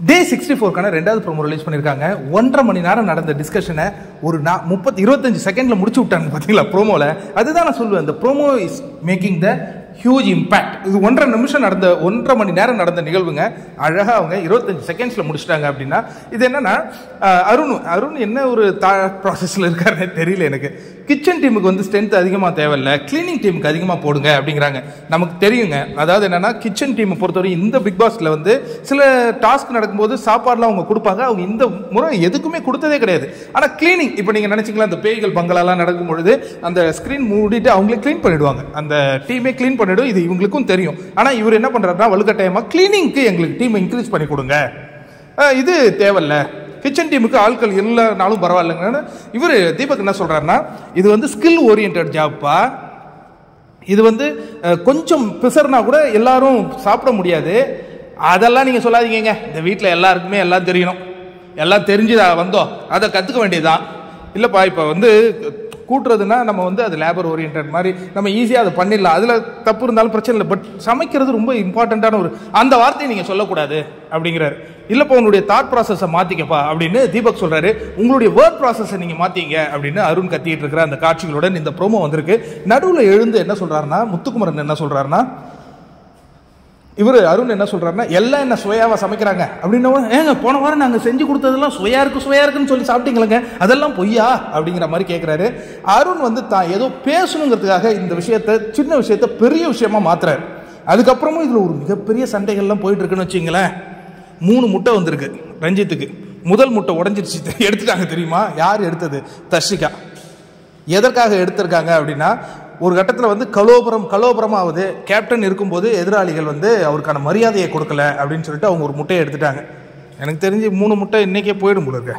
டே 64க்கான ரெண்டாவது promo release பண்ணியிருக்காங்க. 1.5 மணி நேரம் நடந்த டிஸ்கஷனை ஒரு 25 செகண்ட்ல முடிச்சு விட்டாங்க பார்த்தீங்களா ப்ரோமோல. அதுதான் நான் சொல்லுவேன், இந்த promo is making the huge impact. இது 1.5 மணி நேரம் நடந்த நிகழ்வுங்க. அழகாக அவங்க 25 செகண்ட்ஸில் முடிச்சிட்டாங்க. அப்படின்னா இது என்னன்னா, அருண் என்ன ஒரு ப்ராசஸில் இருக்காருன்னு தெரியல எனக்கு. கிச்சன் டீமுக்கு வந்து ஸ்ட்ரென்த் அதிகமாக தேவையில்லை, கிளீனிங் டீமுக்கு அதிகமாக போடுங்க அப்படிங்கிறாங்க. நமக்கு தெரியுங்க, அதாவது என்னன்னா கிச்சன் டீமை பொறுத்தவரை இந்த பிக் பாஸ்ல வந்து சில டாஸ்க் நடக்கும்போது சாப்பாடுலாம் அவங்க கொடுப்பாங்க. அவங்க இந்த முறை எதுக்குமே கொடுத்ததே கிடையாது. ஆனால் கிளீனிங், இப்போ நீங்கள் நினைச்சிங்களா, அந்த பேய்கள் பங்களாலாம் நடக்கும் பொழுது அந்த ஸ்க்ரீன் மூடிட்டு அவங்களே க்ளீன் பண்ணிடுவாங்க, அந்த டீமே க்ளீன் பண்ணிடும். இது இவங்களுக்கும் தெரியும். ஆனால் இவர் என்ன பண்றாருன்னா, வலுக்கட்டாயமாக கிளீனிங்க்கு எங்களுக்கு டீம் இன்க்ரீஸ் பண்ணி கொடுங்க, இது தேவையில்ல, கிச்சன் டீமுக்கு ஆட்கள் எல்லா நாளும் பரவாயில்லைங்க. இவர் தீபக் என்ன சொல்றாருன்னா, இது வந்து ஸ்கில் ஓரியன்ட் ஜாப்பா, இது வந்து கொஞ்சம் பிசர்னா கூட எல்லாரும் சாப்பிட முடியாது, அதெல்லாம் நீங்க சொல்லாதீங்க, இந்த வீட்டில் எல்லாருக்குமே எல்லாம் தெரியணும், எல்லாம் தெரிஞ்சு வந்தோம், அதை கற்றுக்க வேண்டியதுதான். இல்லைப்பா, இப்போ வந்து கூட்டுறதுன்னா நம்ம வந்து அது லேபர் ஓரியன்ட் மாதிரி நம்ம ஈஸியாக அதை பண்ணிடலாம், அதில் தப்பு இருந்தாலும் பிரச்சனை இல்லை. பட் சமைக்கிறது ரொம்ப இம்பார்ட்டண்ட்டான ஒரு, அந்த வார்த்தையை நீங்கள் சொல்லக்கூடாது அப்படிங்கிறாரு. இல்லைப்பா, உங்களுடைய தாட் ப்ராசஸை மாற்றிக்கப்பா அப்படின்னு தீபக் சொல்கிறாரு. உங்களுடைய வேர்ட் ப்ராசஸை நீங்கள் மாற்றிங்க அப்படின்னு அருண் கத்திட்டு இருக்கிற அந்த காட்சிகளுடன் இந்த ப்ரோமோ வந்திருக்கு. நடுவில் எழுந்து என்ன சொல்கிறாருன்னா, முத்துக்குமரன் என்ன சொல்கிறாருன்னா, இவர் அருண் என்ன சொல்றாருன்னா, எல்லாம் என்ன சுவையாவா சமைக்கிறாங்க அப்படின்னா, ஏங்க போன வாரம் நாங்கள் செஞ்சு கொடுத்ததெல்லாம் சுவையா இருக்குன்னு சொல்லி சாப்பிட்டீங்களங்க, அதெல்லாம் பொய்யா அப்படிங்கிற மாதிரி கேட்கிறாரு. அருண் வந்து தான் ஏதோ பேசணுங்கிறதுக்காக இந்த விஷயத்த, சின்ன விஷயத்த பெரிய விஷயமா மாத்துறாரு. அதுக்கப்புறமும் இதுல ஒரு மிகப்பெரிய சண்டைகள்லாம் போயிட்டு இருக்குன்னு வச்சுங்களேன். 3 முட்டை வந்திருக்கு ரஞ்சித்துக்கு. முதல் முட்டை உடஞ்சிருச்சு, எடுத்துட்டாங்க. தெரியுமா யார் எடுத்தது? தர்ஷிகா. எதற்காக எடுத்திருக்காங்க அப்படின்னா, ஒரு கட்டத்தில் வந்து கலோபரமாவது கேப்டன் இருக்கும்போது எதிராளிகள் வந்து அவருக்கான மரியாதையை கொடுக்கல அப்படின்னு சொல்லிட்டு அவங்க ஒரு முட்டையை எடுத்துட்டாங்க. எனக்கு தெரிஞ்சு 3 முட்டை இன்னைக்கே போயிடும் போல இருக்க.